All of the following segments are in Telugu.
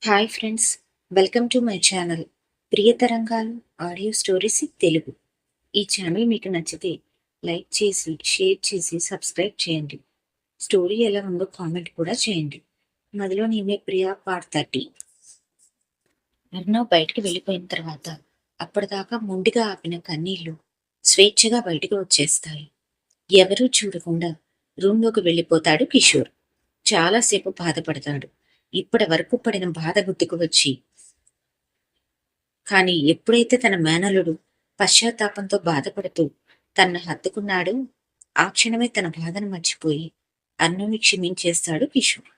Hi friends, welcome to my channel Priyatarangalu audio stories in Telugu. ఈ ఛానల్ మీకు నచ్చితే లైక్ చేసి, షేర్ చేసి, సబ్స్క్రైబ్ చేయండి. స్టోరీ ఎలా ఉందో కామెంట్ కూడా చేయండి. మొదలో నేనే ప్రియా పార్ట్ 30. అర్ణవ్ బయటికి వెళ్ళిపోయిన తర్వాత అప్పటిదాకా మొండిగా ఆపిన కన్నీళ్లు స్వేచ్ఛగా బయటికి వచ్చేస్తాయి. ఎవరూ చూడకుండా రూంలోకి వెళ్ళిపోతాడు కిషోర్. చాలాసేపు బాధపడతాడు. ఇప్పటి వరకు పడిన బాధ గుర్తుకు వచ్చి, కాని ఎప్పుడైతే తన మేనలుడు పశ్చాత్తాపంతో బాధపడుతూ తన్ను హత్తుకున్నాడో ఆ క్షణమే తన బాధను మర్చిపోయి అన్నుని క్షమించేస్తాడు కిషోర్.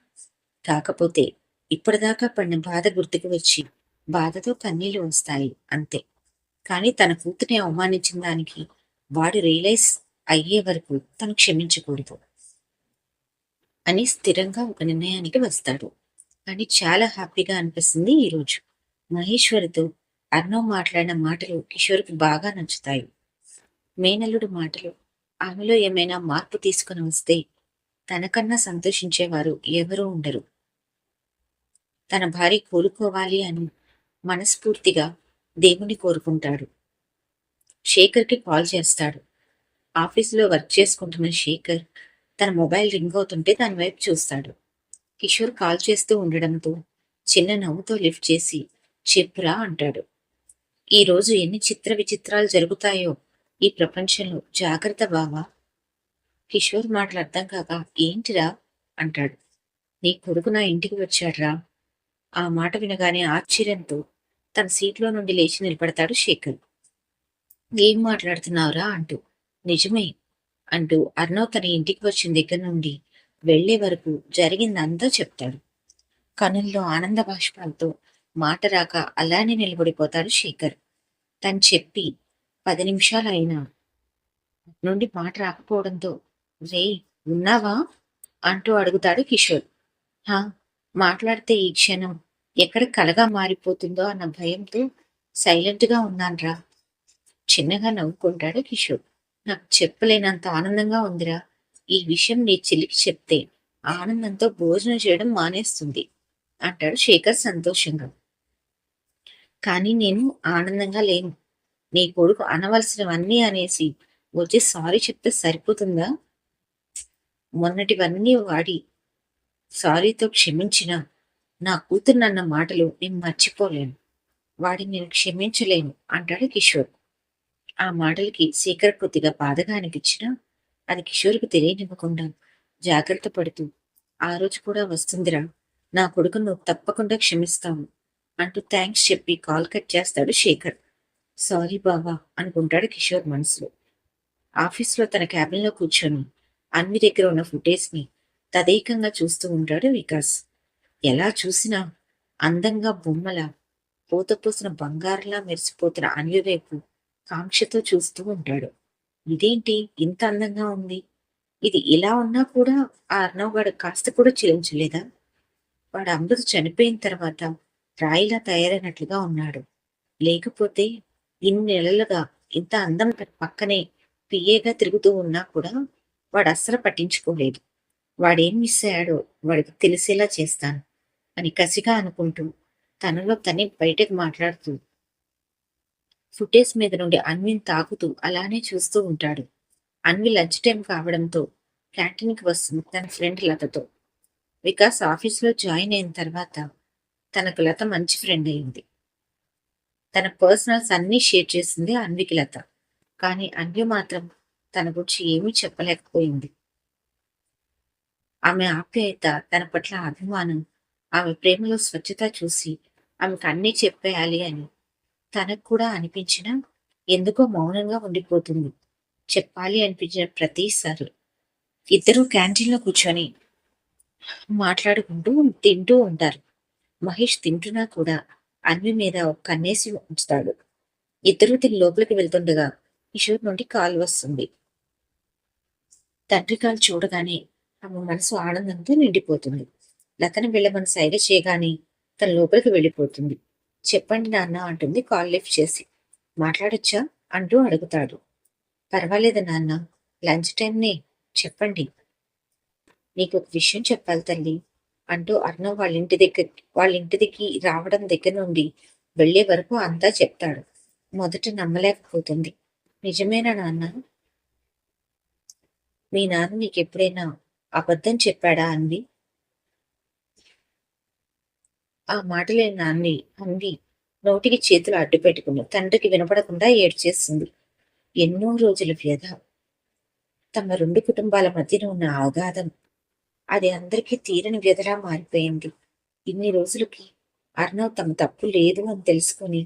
కాకపోతే ఇప్పటిదాకా పడిన బాధ గుర్తుకు వచ్చి బాధతో కన్నీళ్లు వస్తాయి అంతే. కాని తన కూతుర్ని అవమానించిన దానికి వాడు రియలైజ్ అయ్యే వరకు తను క్షమించకూడదు అని స్థిరంగా ఒక నిర్ణయానికి వస్తాడు. కానీ చాలా హ్యాపీగా అనిపిస్తుంది ఈరోజు. మహేశ్వరితో అర్ణవ్ మాట్లాడిన మాటలు కిషోర్కి బాగా నచ్చుతాయి. మేనల్లుడు మాటలు ఆమెలో ఏమైనా మార్పు తీసుకుని వస్తే తనకన్నా సంతోషించేవారు ఎవరూ ఉండరు. తన భార్య కోలుకోవాలి అని మనస్ఫూర్తిగా దేవుణ్ణి కోరుకుంటాడు. శేఖర్కి కాల్ చేస్తాడు. ఆఫీసులో వర్క్ చేసుకుంటున్న శేఖర్ తన మొబైల్ రింగ్ అవుతుంటే దాని వైపు చూస్తాడు. కిషోర్ కాల్ చేస్తూ ఉండడంతో చిన్న నవ్వుతో లిఫ్ట్ చేసి చెప్పురా అంటాడు. ఈరోజు ఎన్ని చిత్ర విచిత్రాలు జరుగుతాయో ఈ ప్రపంచంలో, జాగ్రత్త బావా. కిషోర్ మాటలు అర్థం కాక ఏంటిరా అంటాడు. నీ కొడుకు నా ఇంటికి వచ్చాడ్రా. ఆ మాట వినగానే ఆశ్చర్యంతో తన సీట్లో నుండి లేచి నిలబడతాడు శేఖర్. ఏం మాట్లాడుతున్నావురా అంటూ. నిజమే అంటూ అర్ణవ్ తన ఇంటికి వచ్చిన దగ్గర నుండి వెళ్లే వరకు జరిగిందంతా చెప్తాడు. కనుల్లో ఆనంద బాష్పాలతో మాట రాక అలానే నిలబడిపోతాడు శేఖర్. తను చెప్పి 10 నిమిషాలు అయినా నుండి మాట రాకపోవడంతో రే ఉన్నావా అంటూ అడుగుతాడు కిషోర్. హా, మాట్లాడితే ఈ క్షణం ఎక్కడ కలగా మారిపోతుందో అన్న భయంతో సైలెంట్ గా ఉన్నాన్రా. చిన్నగా నవ్వుకుంటాడు కిషోర్. నాకు చెప్పలేనంత ఆనందంగా ఉందిరా. ఈ విషయం నీ చెల్లికి చెప్తే ఆనందంతో భోజనం చేయడం మానేస్తుంది అంటాడు శేఖర్ సంతోషంగా. కానీ నేను ఆనందంగా లేను. నీ కొడుకు అనవలసినవన్నీ అనేసి వచ్చి సారీ చెప్తే సరిపోతుందా? మొన్నటివన్నీ వాడి సారీతో క్షమించిన నా కూతురునన్న మాటలు నేను మర్చిపోలేను. వాడిని నేను క్షమించలేను అంటాడు కిషోర్. ఆ మాటలకి శేఖర్ కొద్దిగా బాధగా అనిపించినా అది కిషోర్కి తెలియనివ్వకుండా జాగ్రత్త పడుతూ, ఆ రోజు కూడా వస్తుందిరా, నా కొడుకు నువ్వు తప్పకుండా క్షమిస్తావు అంటూ థ్యాంక్స్ చెప్పి కాల్ కట్ చేస్తాడు శేఖర్. సారీ బావా అనుకుంటాడు కిషోర్ మనసులో. ఆఫీస్లో తన క్యాబిన్లో కూర్చొని అన్వి దగ్గర ఉన్న ఫుటేజ్ ని తదేకంగా చూస్తూ ఉంటాడు వికాస్. ఎలా చూసినా అందంగా బొమ్మలా పూతపూసిన బంగారంలా మెరిసిపోతున్న అన్వి వైపు కాంక్షతో చూస్తూ ఉంటాడు. ఇదేంటి ఇంత అందంగా ఉంది? ఇది ఇలా ఉన్నా కూడా ఆ అర్ణవ్ గాడు కాస్త కూడా చిలించలేదా? వాడు అమృత చనిపోయిన తర్వాత రాయిలా తయారైనట్లుగా ఉన్నాడు. లేకపోతే ఇన్ని నెలలుగా ఇంత అందం పక్కనే పిఏగా తిరుగుతూ ఉన్నా కూడా వాడు అస్సలు పట్టించుకోలేదు. వాడేం మిస్ అయ్యాడో వాడికి తెలిసేలా చేస్తాను అని కసిగా అనుకుంటూ తనలో తనే బయటకు మాట్లాడుతూ ఫుటేజ్ మీద నుండి అన్విని తాకుతూ అలానే చూస్తూ ఉంటాడు. అన్వి లంచ్ టైం కావడంతో క్యాంటీన్కి వస్తుంది తన ఫ్రెండ్ లతతో. వికాస్ ఆఫీస్లో జాయిన్ అయిన తర్వాత తనకు లత మంచి ఫ్రెండ్ అయింది. తన పర్సనల్స్ అన్నీ షేర్ చేసింది అన్వికి లత. కానీ అన్వి మాత్రం తన గురించి ఏమీ చెప్పలేకపోయింది. ఆమె ఆప్యాయత, తన పట్ల అభిమానం, ఆమె ప్రేమలో స్వచ్ఛత చూసి ఆమెకు అన్నీ చెప్పేయాలి అని తనకు కూడా అనిపించినా ఎందుకో మౌనంగా ఉండిపోతుంది. చెప్పాలి అనిపించిన ప్రతిసారి. ఇద్దరూ క్యాంటీన్లో కూర్చొని మాట్లాడుకుంటూ తింటూ ఉంటారు. మహేష్ తింటున్నా కూడా అన్వి మీద ఒక కన్నేసి ఉంచుతాడు. ఇద్దరూ తిని లోపలికి వెళ్తుండగా కిషోర్ నుండి కాల్ వస్తుంది. తండ్రి కాల్ చూడగానే ఆమె మనసు ఆనందంతో నిండిపోతుంది. లతను వెళ్ళమని సైగ చేయగానే తన లోపలికి వెళ్ళిపోతుంది. చెప్పండి నాన్న అంటుంది కాల్ లిఫ్ట్ చేసి. మాట్లాడొచ్చా అంటూ అడుగుతాడు. పర్వాలేదు నాన్న, లంచ్ టైంనే, చెప్పండి. నీకు ఒక విషయం చెప్పాలి తల్లి. అంటూ అర్ణవ్ వాళ్ళ ఇంటికి రావడం దగ్గర నుండి వెళ్లే వరకు అంతా చెప్తాడు. మొదట నమ్మలేకపోతుంది. నిజమేనా నాన్న? మీ నాన్న నీకెప్పుడైనా అబద్ధం చెప్పాడా అంది. ఆ మాటలే నాన్ని అంది నోటికి చేతులు అడ్డు పెట్టుకుని తండ్రికి వినపడకుండా ఏడ్చేసింది. ఎన్నో రోజుల వ్యధ, తమ రెండు కుటుంబాల మధ్యన ఉన్న ఆఘాతం, అది అందరికీ తీరని వ్యధలా మారిపోయింది. ఇన్ని రోజులకి అర్ణవ్ తమ తప్పు లేదు అని తెలుసుకుని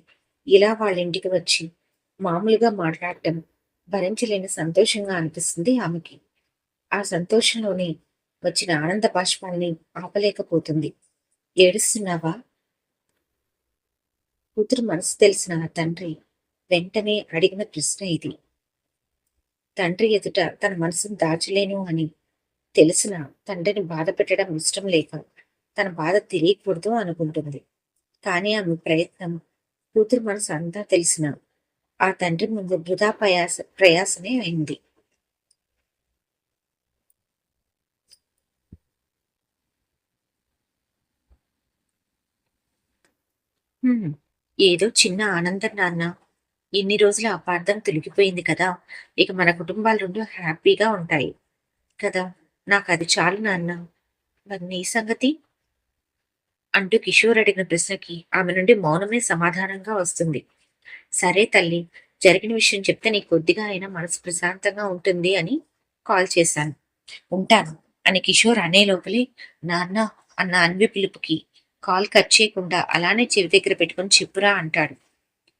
ఇలా వాళ్ళ ఇంటికి వచ్చి మామూలుగా మాట్లాడటం భరించలేని సంతోషంగా అనిపిస్తుంది ఆమెకి. ఆ సంతోషంలోనే వచ్చిన ఆనంద బాష్పాల్ని ఆపలేకపోతుంది. ఏడుస్తున్నావా? కూతురు మనసు తెలిసిన ఆ తండ్రి వెంటనే అడిగిన ప్రశ్న ఇది. తండ్రి ఎదుట తన మనసును దాచలేను అని తెలిసిన తండ్రిని బాధ పెట్టడం ఇష్టం లేక తన బాధ తెలియకూడదు అనుకుంటుంది. కానీ ఆమె ప్రయత్నం కూతురు మనసు అంతా తెలిసిన ఆ తండ్రి ముందు వృధా ప్రయాసమే అయింది. "హ్మ్, ఏదో చిన్న ఆనందం నాన్న. ఇన్ని రోజుల అపార్థం తొలగిపోయింది కదా. ఇక మన కుటుంబాలు రెండు హ్యాపీగా ఉంటాయి కదా. నాకు అది చాలు నాన్న. మరి నీ సంగతి?" అంటూ కిషోర్ అడిగిన ప్రశ్నకి ఆమె నుండి మౌనమే సమాధానంగా వస్తుంది. సరే తల్లి, జరిగిన విషయం చెప్తే నీకు కొద్దిగా అయినా మనసు ప్రశాంతంగా ఉంటుంది అని కాల్ చేశాను. ఉంటాను అని కిషోర్ అనే లోపలే నాన్న అన్న అన్వి పిలుపుకి కాల్ కట్ చేయకుండా అలానే చెవి దగ్గర పెట్టుకుని చెప్పురా అంటాడు.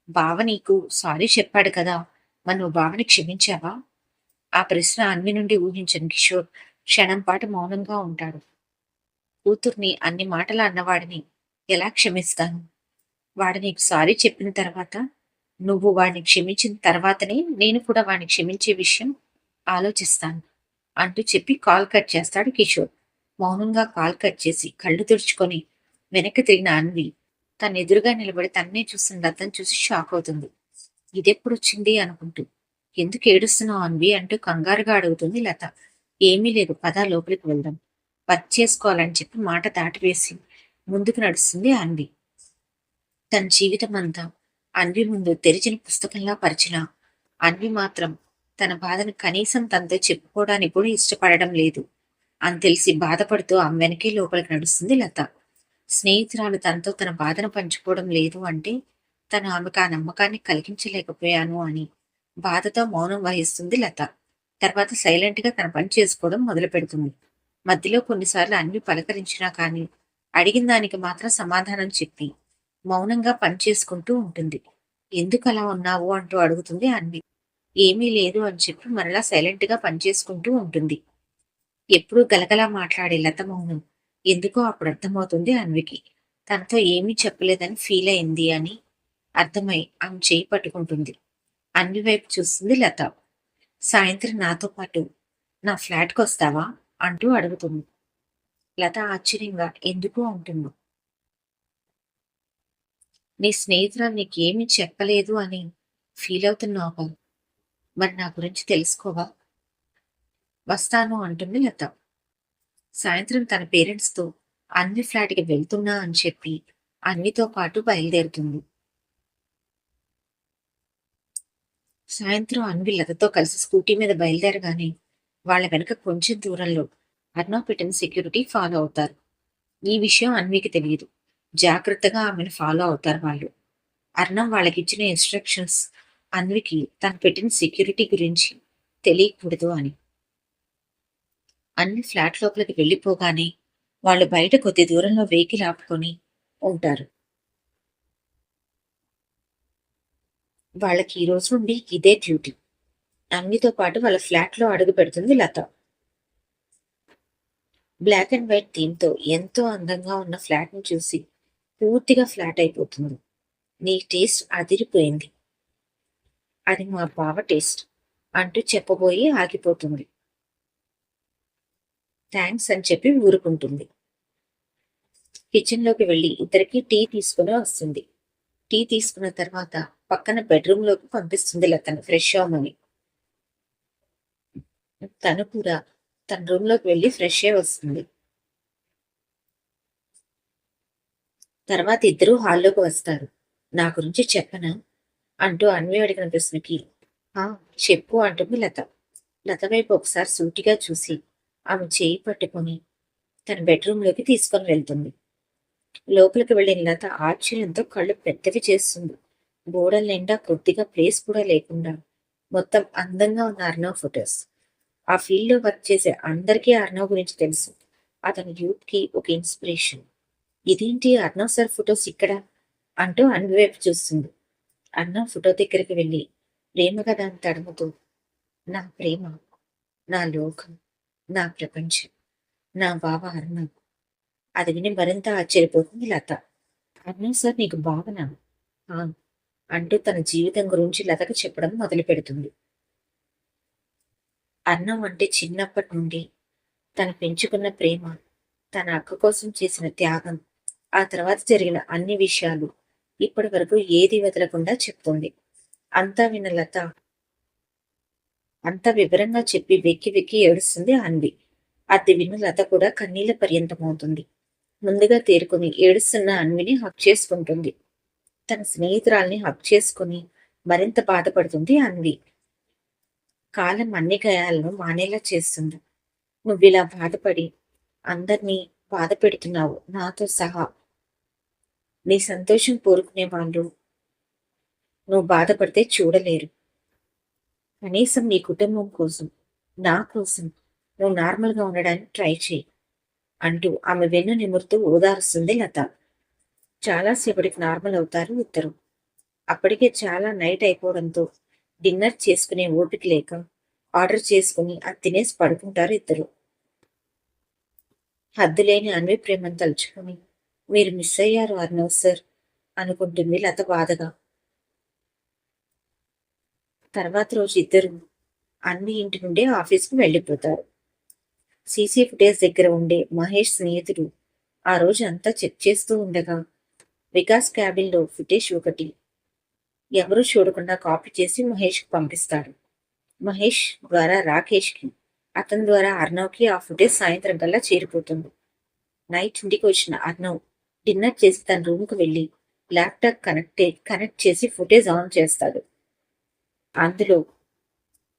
బావ నీకు సారీ చెప్పాడు కదా, మరి నువ్వు బావని క్షమించావా? ఆ ప్రశ్న అన్వి నుండి ఊహించని కిషోర్ క్షణం పాటు మౌనంగా ఉంటాడు. కూతుర్ని అన్ని మాటలు అన్నవాడిని ఎలా క్షమిస్తాను? వాడు నీకు సారీ చెప్పిన తర్వాత, నువ్వు వాడిని క్షమించిన తర్వాతనే నేను కూడా వాడిని క్షమించే విషయం ఆలోచిస్తాను అంటూ చెప్పి కాల్ కట్ చేస్తాడు కిషోర్. మౌనంగా కాల్ కట్ చేసి కళ్ళు తుడుచుకొని వెనక్కి తిరిగిన అన్వి తన ఎదురుగా నిలబడి తన్నే చూస్తున్న లతను చూసి షాక్ అవుతుంది. ఇదెప్పుడొచ్చింది అనుకుంటూ. ఎందుకు ఏడుస్తున్నావు అన్వి అంటూ కంగారుగా అడుగుతుంది లత. ఏమీ లేదు, పద లోపలికి వెళ్దాం. వర్క్ చేసుకోవాలని చెప్పి మాట దాటివేసి ముందుకు నడుస్తుంది అన్వి. తన జీవితం అంతా అన్వి ముందు తెరిచిన పుస్తకంలా పరిచిన అన్వి మాత్రం తన బాధను కనీసం తనతో చెప్పుకోవడానికి కూడా ఇష్టపడడం లేదు అని తెలిసి బాధపడుతూ ఆమె వెనకే లోపలికి నడుస్తుంది లత. స్నేహితురాలు తనతో తన బాధను పంచుకోవడం లేదు అంటే తను ఆమెకు ఆ నమ్మకాన్ని కలిగించలేకపోయాను అని బాధతో మౌనం వహిస్తుంది లత. తర్వాత సైలెంట్ గా తన పని చేసుకోవడం మొదలు పెడుతుంది. మధ్యలో కొన్నిసార్లు అన్వి పలకరించినా కానీ అడిగిన దానికి మాత్రం సమాధానం చెప్పి మౌనంగా పనిచేసుకుంటూ ఉంటుంది. ఎందుకు అలా ఉన్నావు అంటూ అడుగుతుంది అన్వి. ఏమీ లేదు అని చెప్పి మరలా సైలెంట్ గా పనిచేసుకుంటూ ఉంటుంది. ఎప్పుడూ గలగలా మాట్లాడే లత మౌనం ఎందుకో అప్పుడు అర్థమవుతుంది అన్వికి. తనతో ఏమీ చెప్పలేదని ఫీల్ అయింది అని అర్థమై ఆమె చేయి పట్టుకుంటుంది. అన్వి వైపు చూస్తుంది లత. సాయంత్రం నాతో పాటు నా ఫ్లాట్కి వస్తావా అంటూ అడుగుతుంది. లత ఆశ్చర్యంగా ఎందుకు అంటుంది. నీ స్నేహితురాలు నీకేమీ చెప్పలేదు అని ఫీల్ అవుతున్నావా? మరి నా గురించి తెలుసుకోవా? వస్తాను అంటుంది లత. సాయంత్రం తన పేరెంట్స్ తో అన్వి ఫ్లాట్ కి వెళ్తున్నా అని చెప్పి అన్వితో పాటు బయలుదేరుతుంది. సాయంత్రం అన్వి లతతో కలిసి స్కూటీ మీద బయలుదేరగానే వాళ్ళ వెనక కొంచెం దూరంలో అర్ణవ్ పెట్టిన సెక్యూరిటీ ఫాలో అవుతారు. ఈ విషయం అన్వికి తెలియదు. జాగ్రత్తగా ఆమెను ఫాలో అవుతారు వాళ్ళు. అర్ణవ్ వాళ్ళకిచ్చిన ఇన్స్ట్రక్షన్స్ అన్వికి తను పెట్టిన సెక్యూరిటీ గురించి తెలియకూడదు అని. అన్వి ఫ్లాట్ లోపలికి వెళ్ళిపోగానే వాళ్ళు బయట కొద్ది దూరంలో వెహికల్ ఆపుకొని ఉంటారు. వాళ్ళకి ఈ రోజు నుండి ఇదే డ్యూటీ. అన్వితో పాటు వాళ్ళ ఫ్లాట్ లో అడుగు పెడుతుంది లత. బ్లాక్ అండ్ వైట్ థీమ్ తో ఎంతో అందంగా ఉన్న ఫ్లాట్ ని చూసి పూర్తిగా ఫ్లాట్ అయిపోతుంది. నీ టేస్ట్ అదిరిపోయింది, అది మా బావ టేస్ట్ అంటూ చెప్పబోయి ఆగిపోతుంది. థ్యాంక్స్ అని చెప్పి ఊరుకుంటుంది. కిచెన్ లోకి వెళ్లి ఇద్దరికి టీ తీసుకుని వస్తుంది. టీ తీసుకున్న తర్వాత పక్కన బెడ్రూమ్ లోకి పంపిస్తుంది లతను ఫ్రెష్ అవ్వమని. తను కూడా తన రూమ్ లోకి వెళ్లి ఫ్రెష్ అయ్యి వస్తుంది. తర్వాత ఇద్దరూ హాల్లోకి వస్తారు. నా గురించి చెప్పనా అంటూ అన్వి అడిగిన ప్రశ్నకి ఆ చెప్పు అంటుంది లత. లత వైపు ఒకసారి సూటిగా చూసి ఆమె చేయి పట్టుకొని తన బెడ్రూంలోకి తీసుకొని వెళ్తుంది. లోపలికి వెళ్ళిన లత ఆశ్చర్యంతో కళ్ళు పెద్దవి చేస్తుంది. గోడల నిండా కొద్దిగా ప్లేస్ కూడా లేకుండా మొత్తం అందంగా ఉన్న అర్ణవ్ ఫొటోస్. ఆ ఫీల్డ్ లో వర్క్ చేసే అందరికీ అర్ణవ్ గురించి తెలుసు. అతని యూత్ కి ఒక ఇన్స్పిరేషన్. ఇదేంటి అర్ణవ్ సార్ ఫొటోస్ ఇక్కడ అంటూ అన్వి వైపు చూస్తుంది. అర్ణవ్ ఫోటో దగ్గరికి వెళ్ళి ప్రేమగా దాన్ని తడుముతూ నా ప్రేమ, నా లోకం, నా ప్రపంచం, నా బావ అర్ణవ్. అది విని మరింత ఆశ్చర్యపోతుంది లత. అర్ణవ్ సార్ నీకు బావనా? ఆ అంటూ తన జీవితం గురించి లతకు చెప్పడం మొదలు పెడుతుంది. అన్నం అంటే చిన్నప్పటి నుండి తను పెంచుకున్న ప్రేమ, తన అక్క కోసం చేసిన త్యాగం, ఆ తర్వాత జరిగిన అన్ని విషయాలు ఇప్పటి వరకు ఏది వదలకుండా చెప్తుంది. అంతా విన్న లత అంత వివరంగా చెప్పి వెక్కి వెక్కి ఏడుస్తుంది అన్వి. అది విన్న లత కూడా కన్నీళ్ల పర్యంతమవుతుంది. ముందుగా తేరుకుని ఏడుస్తున్న అన్విని హక్ చేసుకుంటుంది. తన స్నేహితురాల్ని హక్ చేసుకుని మరింత బాధపడుతుంది అన్వి. కాలం అన్ని గాయాలను మానేలా చేస్తుంది. నువ్విలా బాధపడి అందర్నీ బాధ పెడుతున్నావు నాతో సహా. నీ సంతోషం కోరుకునే వాళ్ళు నువ్వు బాధపడితే చూడలేరు. కనీసం నీ కుటుంబం కోసం, నా కోసం నువ్వు నార్మల్గా ఉండడానికి ట్రై చేయి అంటూ ఆమె వెన్ను నిమురుతూ ఓదారుస్తుంది లత. చాలాసేపటికి నార్మల్ అవుతారు ఇద్దరు. అప్పటికే చాలా నైట్ అయిపోవడంతో డిన్నర్ చేసుకునే ఓపిక లేక ఆర్డర్ చేసుకుని అది తినేసి పడుకుంటారు ఇద్దరు. హద్దులేని అన్వి ప్రేమను తలుచుకుని మీరు మిస్ అయ్యారు అర్ణవ్ సార్ అనుకుంటుంది లత బాధగా. తర్వాత రోజు ఇద్దరు అన్వి ఇంటి నుండి ఆఫీస్కి వెళ్ళిపోతారు. సీసీ ఫుటేజ్ దగ్గర ఉండే మహేష్ స్నేహితుడు ఆ రోజు అంతా చెక్ చేస్తూ ఉండగా వికాస్ క్యాబిన్లో ఫుటేజ్ ఒకటి ఎవరూ చూడకుండా కాపీ చేసి మహేష్కి పంపిస్తాడు. మహేష్ ద్వారా రాకేష్కి, అతని ద్వారా అర్ణవ్కి ఆ ఫుటేజ్ సాయంత్రం కల్లా చేరిపోతుంది. నైట్ ఇంటికి వచ్చిన అర్ణవ్ డిన్నర్ చేసి తన రూమ్కి వెళ్ళి ల్యాప్టాప్ కనెక్ట్ చేసి ఫుటేజ్ ఆన్ చేస్తాడు. అందులో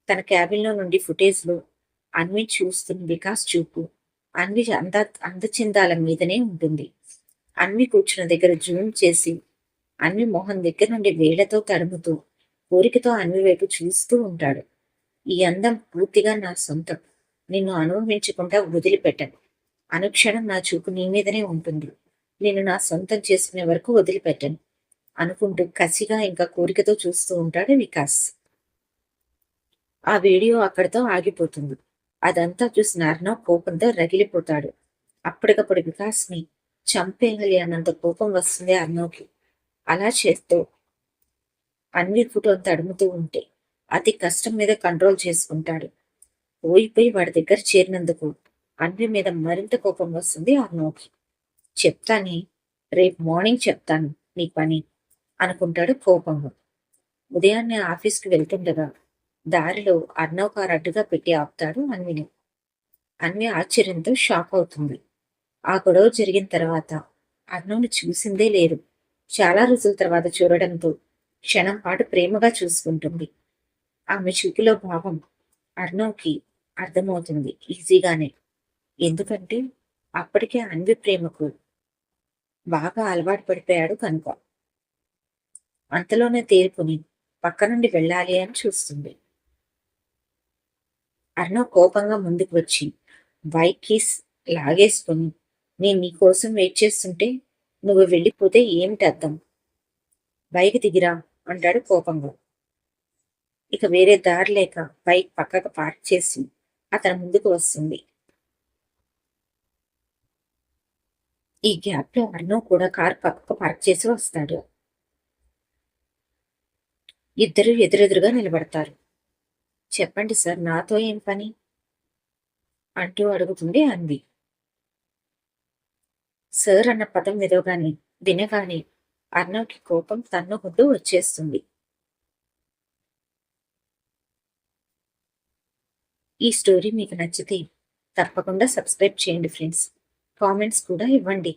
తన క్యాబిన్లో నుండి ఫుటేజ్లో అన్వి చూస్తున్న వికాస్ చూపు అన్వి అందచిందాల మీదనే ఉంటుంది. అన్వి కూర్చున్న దగ్గర జూమ్ చేసి అన్వి మొహం దగ్గర నుండి వేళ్లతో తడుముతూ కోరికతో అన్వి వైపు చూస్తూ ఉంటాడు. ఈ అందం పూర్తిగా నా సొంతం. నిన్ను అనుభవించకుండా వదిలిపెట్టను. అనుక్షణం నా చూపు నీ మీదనే ఉంటుంది. నేను నా సొంతం చేసుకునే వరకు వదిలిపెట్టను అనుకుంటూ కసిగా ఇంకా కోరికతో చూస్తూ ఉంటాడు వికాస్. ఆ వీడియో అక్కడితో ఆగిపోతుంది. అదంతా చూసిన అర్ణవ్ కోపంతో రగిలిపోతాడు. అప్పటికప్పుడు వికాస్ని చంపేయాలి అన్నంత కోపం వస్తుంది అర్ణవ్కి. అలా చేస్తూ అన్వి ఫోటో తడుముతూ ఉంటే అతి కష్టం మీద కంట్రోల్ చేసుకుంటాడు. పోయిపోయి వాడి దగ్గర చేరినందుకు అన్వి మీద మరింత కోపం వస్తుంది అర్ణవ్కి. చెప్తానే, రేపు మార్నింగ్ చెప్తాను నీ పని అనుకుంటాడు కోపంగా. ఉదయాన్నే ఆఫీస్కి వెళ్తుండగా దారిలో అర్ణవ్ కారు అడ్డుగా పెట్టి ఆపుతాడు అన్విని. అన్వి ఆశ్చర్యంతో షాక్ అవుతుంది. ఆ గొడవ జరిగిన తర్వాత అర్ణవ్ని చూసిందే లేదు. చాలా రోజుల తర్వాత చూడడంతో క్షణం పాటు ప్రేమగా చూసుకుంటుంది. ఆమె చూపులో భావం అర్ణవ్కి అర్థమవుతుంది ఈజీగానే. ఎందుకంటే అప్పటికే అన్వి ప్రేమకు బాగా అలవాటు పడిపోయాడు కనుక. అంతలోనే తేరుకుని పక్క నుండి వెళ్ళాలి అని చూస్తుంది. అర్ణవ్ కోపంగా ముందుకు వచ్చి బైక్ కీస్ లాగేసుకుని నేను నీ కోసం వెయిట్ చేస్తుంటే నువ్వు వెళ్ళిపోతే ఏమిటి అర్థం? బైక్ దిగిరా అంటాడు కోపంగా. ఇక వేరే దారి లేక బైక్ పక్కకు పార్క్ చేసి అతని ముందుకు వస్తుంది. ఈ గ్యాప్ లో అర్ణవ్ కూడా కార్ పక్కకు పార్క్ చేసి వస్తాడు. ఇద్దరు ఎదురెదురుగా నిలబడతారు. చెప్పండి సార్, నాతో ఏం పని అంటూ అడుగుతుంది అన్వి. సార్ అన్న పదం వినగానే అర్ణవ్కి కోపం తన్నుకుంటూ వచ్చేస్తుంది. ఈ స్టోరీ మీకు నచ్చితే తప్పకుండా సబ్స్క్రైబ్ చేయండి ఫ్రెండ్స్. కామెంట్స్ కూడా ఇవ్వండి.